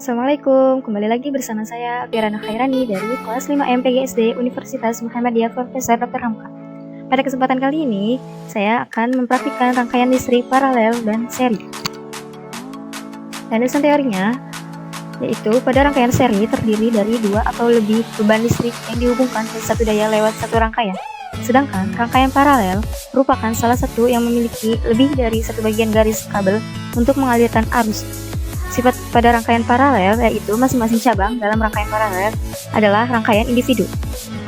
Assalamualaikum, kembali lagi bersama saya Firana Khairani dari kelas 5 MPGSD Universitas Muhammadiyah Profesor Dr. Hamka. Pada kesempatan kali ini, saya akan mempraktikkan rangkaian listrik paralel dan seri. Landasan teorinya, yaitu pada rangkaian seri terdiri dari dua atau lebih beban listrik yang dihubungkan ke satu daya lewat satu rangkaian. Sedangkan rangkaian paralel merupakan salah satu yang memiliki lebih dari satu bagian garis kabel untuk mengalirkan arus. Sifat pada rangkaian paralel yaitu masing-masing cabang dalam rangkaian paralel adalah rangkaian individu.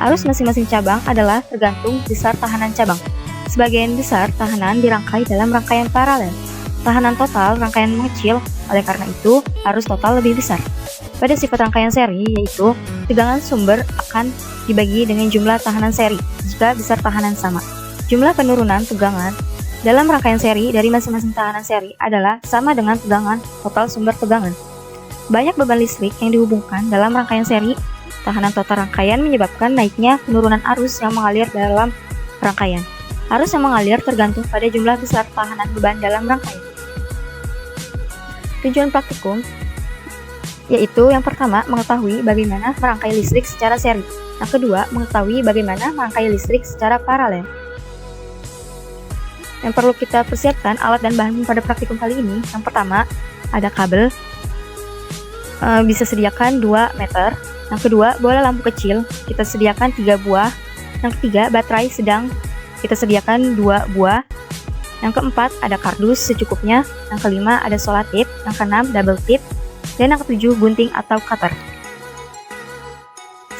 Arus masing-masing cabang adalah tergantung besar tahanan cabang. Sebagian besar tahanan dirangkai dalam rangkaian paralel. Tahanan total rangkaian mengecil, oleh karena itu arus total lebih besar. Pada sifat rangkaian seri yaitu tegangan sumber akan dibagi dengan jumlah tahanan seri jika besar tahanan sama. Jumlah penurunan tegangan dalam rangkaian seri dari masing-masing tahanan seri adalah sama dengan tegangan total sumber tegangan. Banyak beban listrik yang dihubungkan dalam rangkaian seri, tahanan total rangkaian menyebabkan naiknya penurunan arus yang mengalir dalam rangkaian. Arus yang mengalir tergantung pada jumlah besar tahanan beban dalam rangkaian. Tujuan praktikum yaitu yang pertama mengetahui bagaimana merangkai listrik secara seri. Yang kedua mengetahui bagaimana merangkai listrik secara paralel. Yang perlu kita persiapkan alat dan bahan pada praktikum kali ini. Yang pertama ada kabel, bisa sediakan 2 meter. Yang kedua bola lampu kecil, kita sediakan 3 buah. Yang ketiga baterai sedang, kita sediakan 2 buah. Yang keempat ada kardus secukupnya. Yang kelima ada solatip. Yang keenam double tip. Dan yang ketujuh gunting atau cutter.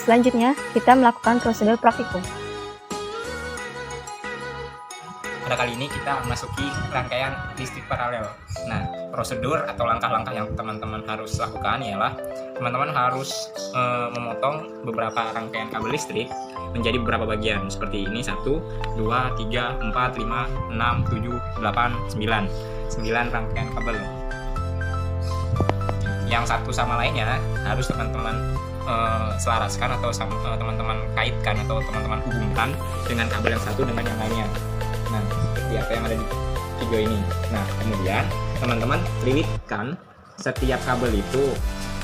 Selanjutnya kita melakukan prosedur praktikum. Pada kali ini kita memasuki rangkaian listrik paralel. Nah, prosedur atau langkah-langkah yang teman-teman harus lakukan ialah teman-teman harus memotong beberapa rangkaian kabel listrik menjadi beberapa bagian seperti ini: 1, 2, 3, 4, 5, 6, 7, 8, 9 rangkaian kabel. Yang satu sama lainnya harus teman-teman selaraskan atau teman-teman kaitkan atau teman-teman hubungkan dengan kabel yang satu dengan yang lainnya. Nah, seperti apa yang ada di video ini. Nah, kemudian teman-teman lilitkan setiap kabel itu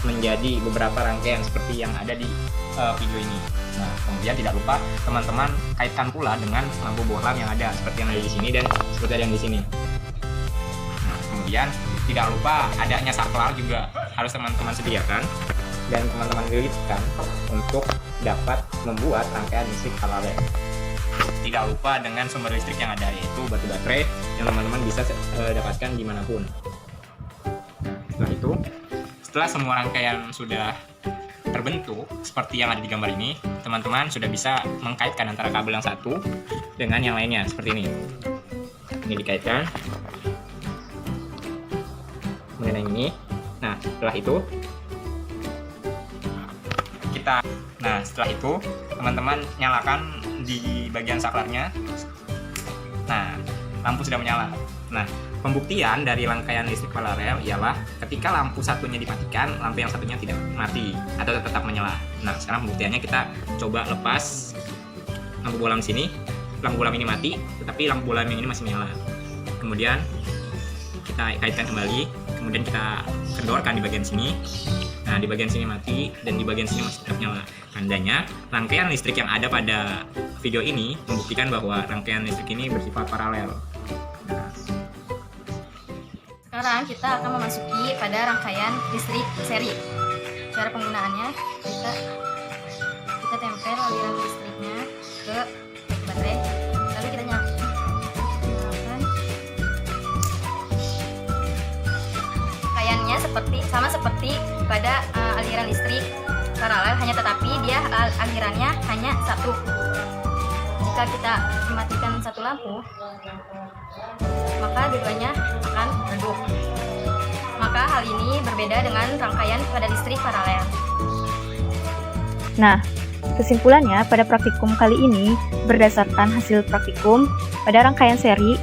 menjadi beberapa rangkaian seperti yang ada di video ini. Nah, kemudian tidak lupa teman-teman kaitkan pula dengan lampu bohlam yang ada seperti yang ada di sini dan seperti yang di sini. Nah, kemudian tidak lupa adanya saklar juga harus teman-teman sediakan dan teman-teman lilitkan untuk dapat membuat rangkaian listrik paralel. Tidak lupa dengan sumber listrik yang ada, yaitu batu baterai yang teman-teman bisa dapatkan dimanapun. Setelah semua rangkaian sudah terbentuk seperti yang ada di gambar ini, teman-teman sudah bisa mengkaitkan antara kabel yang satu dengan yang lainnya seperti ini. Ini dikaitkan dengan yang ini. Nah, setelah itu teman-teman nyalakan di bagian saklarnya. Nah, lampu sudah menyala. Nah, pembuktian dari rangkaian listrik paralel ialah ketika lampu satunya dimatikan, lampu yang satunya tidak mati atau tetap menyala. Nah, sekarang pembuktiannya kita coba lepas lampu bohlam sini. Lampu bohlam ini mati, tetapi lampu bohlam yang ini masih menyala. Kemudian kita kaitkan kembali, kemudian kita kendorkan di bagian sini. Nah, di bagian sini mati dan di bagian sini masih tetap nyala. Tandanya rangkaian listrik yang ada pada video ini membuktikan bahwa rangkaian listrik ini bersifat paralel. Nah, sekarang kita akan memasuki pada rangkaian listrik seri. Cara penggunaannya kita tempel aliran listriknya ke baterai, lalu kita nyalakan. Rangkaiannya sama seperti pada aliran listrik paralel, hanya tetapi dia alirannya hanya satu. Jika kita mematikan satu lampu, maka dua-duanya akan redup. Maka hal ini berbeda dengan rangkaian pada listrik paralel. Nah, kesimpulannya pada praktikum kali ini berdasarkan hasil praktikum pada rangkaian seri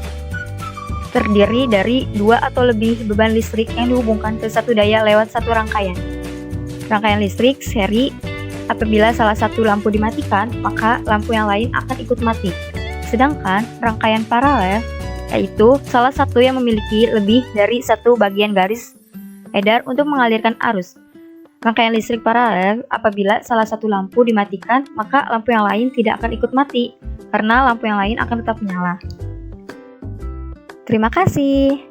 terdiri dari 2 atau lebih beban listrik yang dihubungkan ke satu daya lewat satu rangkaian. Rangkaian listrik seri, apabila salah satu lampu dimatikan, maka lampu yang lain akan ikut mati. Sedangkan rangkaian paralel yaitu salah satu yang memiliki lebih dari satu bagian garis edar untuk mengalirkan arus. Rangkaian listrik paralel, apabila salah satu lampu dimatikan, maka lampu yang lain tidak akan ikut mati, karena lampu yang lain akan tetap menyala. Terima kasih.